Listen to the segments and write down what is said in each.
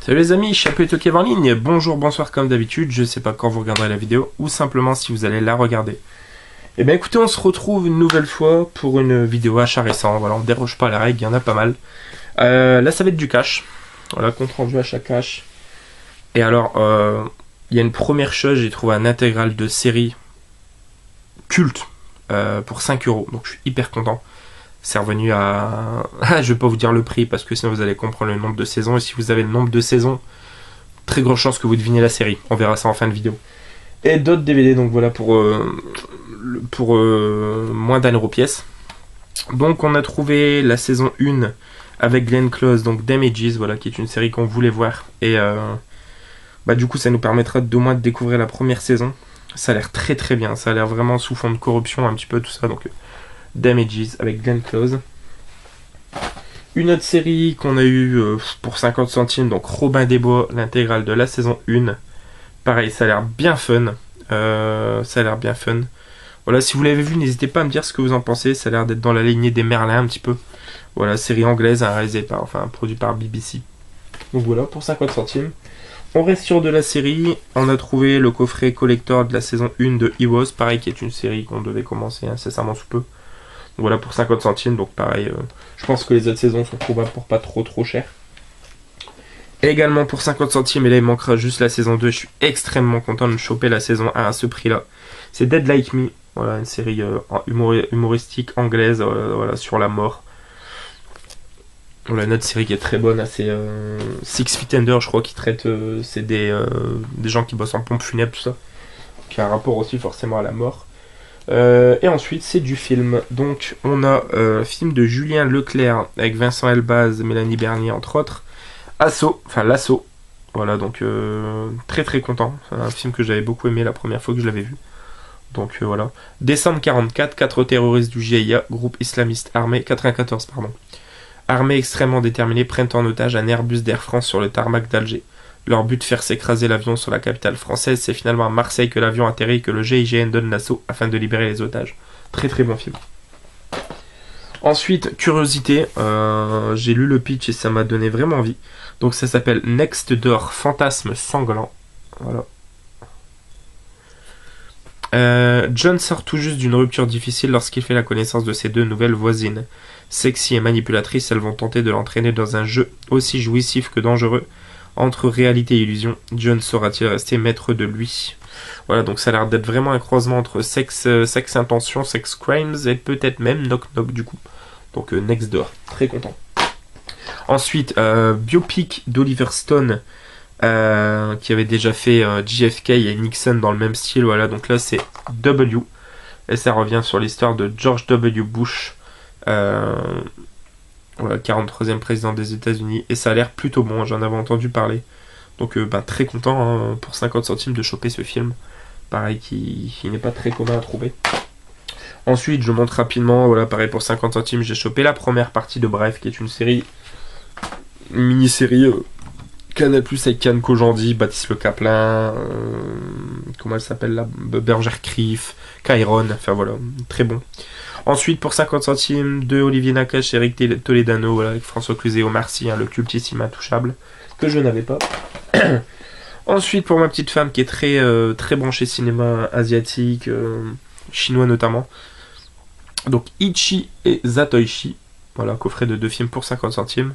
Salut les amis, Chapeau Kev en ligne, bonjour, bonsoir comme d'habitude, je sais pas quand vous regarderez la vidéo, ou simplement si vous allez la regarder. Et bien écoutez, on se retrouve une nouvelle fois pour une vidéo achat récent, voilà, on déroge pas à la règle, il y en a pas mal. Là ça va être du cash, voilà, compte rendu achat cash. Et alors, il y a une première chose, j'ai trouvé un intégral de série culte pour 5 euros, donc je suis hyper content. C'est revenu à... je vais pas vous dire le prix parce que sinon vous allez comprendre le nombre de saisons. Et si vous avez le nombre de saisons, très grosse chance que vous deviniez la série. On verra ça en fin de vidéo. Et d'autres DVD, donc voilà, pour moins d'1 € pièce. Donc on a trouvé la saison 1 avec Glenn Close, donc Damages, voilà, qui est une série qu'on voulait voir. Et du coup ça nous permettra d'au moins de découvrir la première saison. Ça a l'air très très bien, ça a l'air vraiment sous fond de corruption, un petit peu tout ça, donc... Damages avec Glenn Close. Une autre série qu'on a eu pour 50 centimes, donc Robin des Bois, l'intégrale de la saison 1. Pareil, ça a l'air bien fun. Voilà, si vous l'avez vu, n'hésitez pas à me dire ce que vous en pensez. Ça a l'air d'être dans la lignée des Merlin un petit peu. Voilà, série anglaise, produit par BBC. Donc voilà, pour 50 centimes. On reste sur de la série. On a trouvé le coffret collector de la saison 1 de Heroes. Pareil, qui est une série qu'on devait commencer incessamment sous peu. Voilà pour 50 centimes, donc pareil, je pense que les autres saisons sont trouvables pour pas trop cher. Et également pour 50 centimes, et là il manquera juste la saison 2, je suis extrêmement content de choper la saison 1 à ce prix-là. C'est Dead Like Me, voilà, une série humoristique anglaise, voilà, sur la mort. Voilà, une autre série qui est très bonne, c'est Six Feet Under, je crois, qui traite, c'est des gens qui bossent en pompe funèbre, tout ça. Qui a un rapport aussi forcément à la mort. Et ensuite c'est du film, donc on a un film de Julien Leclerc avec Vincent Elbaz, Mélanie Bernier entre autres, L'Assaut, voilà, donc très très content, c'est un film que j'avais beaucoup aimé la première fois que je l'avais vu, donc voilà. Décembre 44, 4 terroristes du GIA, groupe islamiste armé, 94 pardon, armés extrêmement déterminés prennent en otage un Airbus d'Air France sur le tarmac d'Alger. Leur but, faire s'écraser l'avion sur la capitale française. C'est finalement à Marseille que l'avion atterrit et que le GIGN donne l'assaut afin de libérer les otages. Très très bon film. Ensuite, curiosité, j'ai lu le pitch et ça m'a donné vraiment envie. Donc ça s'appelle Next Door, fantasme sanglant. Voilà. John sort tout juste d'une rupture difficile lorsqu'il fait la connaissance de ses deux nouvelles voisines. Sexy et manipulatrices, elles vont tenter de l'entraîner dans un jeu aussi jouissif que dangereux. Entre réalité et illusion, John saura-t-il rester maître de lui? Voilà, donc ça a l'air d'être vraiment un croisement entre sex intention, sex crimes et peut-être même knock knock du coup. Donc Next Door, très content. Ensuite, biopic d'Oliver Stone, qui avait déjà fait JFK et Nixon dans le même style. Voilà, donc là c'est W, et ça revient sur l'histoire de George W. Bush. Voilà, 43e président des États-Unis, et ça a l'air plutôt bon, j'en avais entendu parler. Donc très content hein, pour 50 centimes de choper ce film. Pareil, qui n'est pas très commun à trouver. Ensuite, je montre rapidement, voilà, pareil pour 50 centimes, j'ai chopé la première partie de Bref, qui est une mini-série Canal Plus avec Kian Kojandi, Baptiste Le Caplin, comment elle s'appelle là, Bergère Krief, Kyron, enfin voilà, très bon. Ensuite, pour 50 centimes, de Olivier Nakache et Eric Toledano, voilà, avec François Cluzet et Omar Sy, le cultissime intouchable, que je n'avais pas. Ensuite, pour ma petite femme qui est très branchée cinéma asiatique, chinois notamment, donc Ichi et Zatoichi, voilà, coffret de 2 films pour 50 centimes.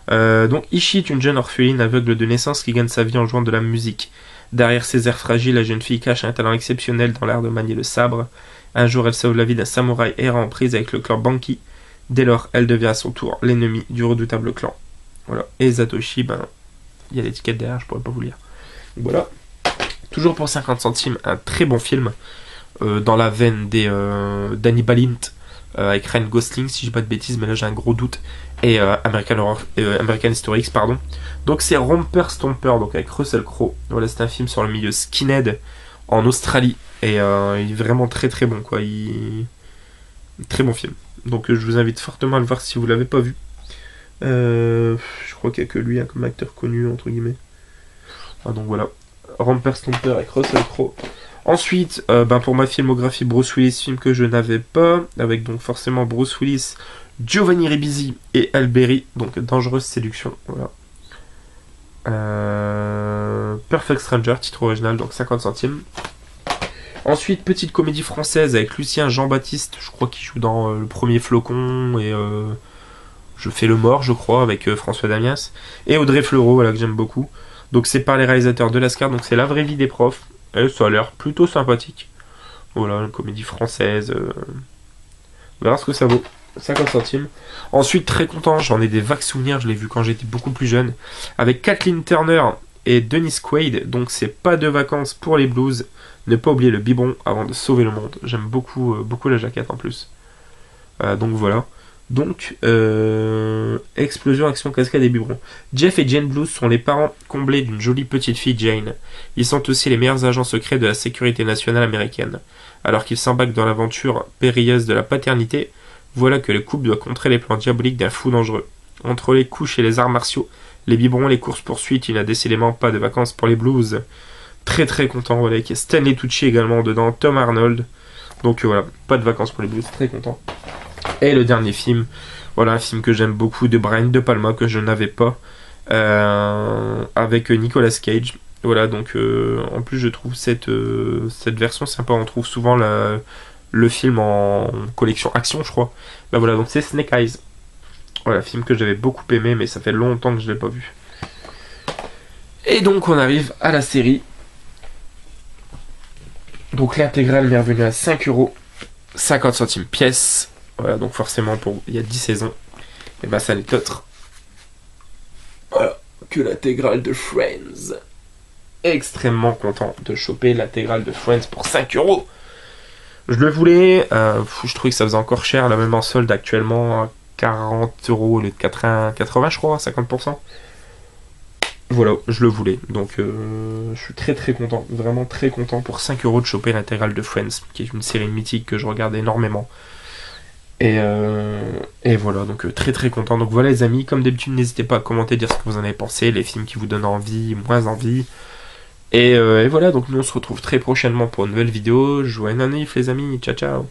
Donc Ichi est une jeune orpheline aveugle de naissance qui gagne sa vie en jouant de la musique. Derrière ses airs fragiles, la jeune fille cache un talent exceptionnel dans l'art de manier le sabre. Un jour, elle sauve la vie d'un samouraï errant en prise avec le clan Banki. Dès lors, elle devient à son tour l'ennemi du redoutable clan. Voilà. Et Zatoichi, il y a l'étiquette derrière, je pourrais pas vous lire. Voilà. Toujours pour 50 centimes, un très bon film dans la veine d'Hannibal Int avec Ryan Gosling, si je dis pas de bêtises, mais là j'ai un gros doute. Et American History X, pardon. Donc c'est Romper Stomper, donc avec Russell Crowe. Voilà, c'est un film sur le milieu skinhead en Australie. Et il est vraiment très très bon, quoi. Très bon film. Donc je vous invite fortement à le voir si vous l'avez pas vu. Je crois qu'il n'y a que lui hein, comme acteur connu, entre guillemets. Donc voilà. Romper Stomper avec Russell Crowe. Ensuite, pour ma filmographie, Bruce Willis, film que je n'avais pas, avec donc forcément Bruce Willis, Giovanni Ribisi et Alberi, donc Dangereuse Séduction. Voilà. Perfect Stranger, titre original, donc 50 centimes. Ensuite, petite comédie française avec Lucien Jean-Baptiste, je crois qu'il joue dans le premier Flocon et Je fais le mort, je crois, avec François Damiens. Et Audrey Fleurot, voilà, que j'aime beaucoup. Donc c'est par les réalisateurs de Lascar, donc c'est La vraie vie des profs. Et ça a l'air plutôt sympathique. Voilà, une comédie française. On verra ce que ça vaut. 50 centimes. Ensuite, très content, j'en ai des vagues souvenirs, je l'ai vu quand j'étais beaucoup plus jeune. Avec Kathleen Turner et Dennis Quaid, donc c'est pas de vacances pour les blues. Ne pas oublier le biberon avant de sauver le monde. J'aime beaucoup, beaucoup la jaquette en plus. Donc voilà. Donc, explosion, action, cascade et biberon. Jeff et Jane Blues sont les parents comblés d'une jolie petite fille Jane. Ils sont aussi les meilleurs agents secrets de la sécurité nationale américaine. Alors qu'ils s'embarquent dans l'aventure périlleuse de la paternité, voilà que le couple doit contrer les plans diaboliques d'un fou dangereux. Entre les couches et les arts martiaux, les biberons, les courses-poursuites, il n'a décidément pas de vacances pour les blues. Très très content, voilà, avec Stanley Tucci également dedans, Tom Arnold. Donc voilà, pas de vacances pour les blues, très content. Et le dernier film, voilà, un film que j'aime beaucoup de Brian De Palma, que je n'avais pas, avec Nicolas Cage. Voilà, donc en plus je trouve cette version sympa, on trouve souvent le film en collection action, je crois. Bah voilà, donc c'est Snake Eyes. Voilà, film que j'avais beaucoup aimé, mais ça fait longtemps que je ne l'ai pas vu. Et donc on arrive à la série. Donc l'intégrale m'est revenue à 5 €, 50 centimes pièce. Voilà, donc forcément, il y a 10 saisons. Et bah ça n'est autre. Voilà, que l'intégrale de Friends. Extrêmement content de choper l'intégrale de Friends pour 5 €. Je le voulais, je trouvais que ça faisait encore cher, la même en solde actuellement à 40 € au lieu de 80, je crois, 50%. Voilà, je le voulais. Donc je suis très très content, vraiment très content pour 5 € de choper l'intégrale de Friends, qui est une série mythique que je regarde énormément. Et voilà, donc très très content. Donc voilà les amis, comme d'habitude, n'hésitez pas à commenter, dire ce que vous en avez pensé, les films qui vous donnent envie, moins envie. Et voilà, donc nous on se retrouve très prochainement pour une nouvelle vidéo. Joyeux anniversaire les amis, ciao ciao.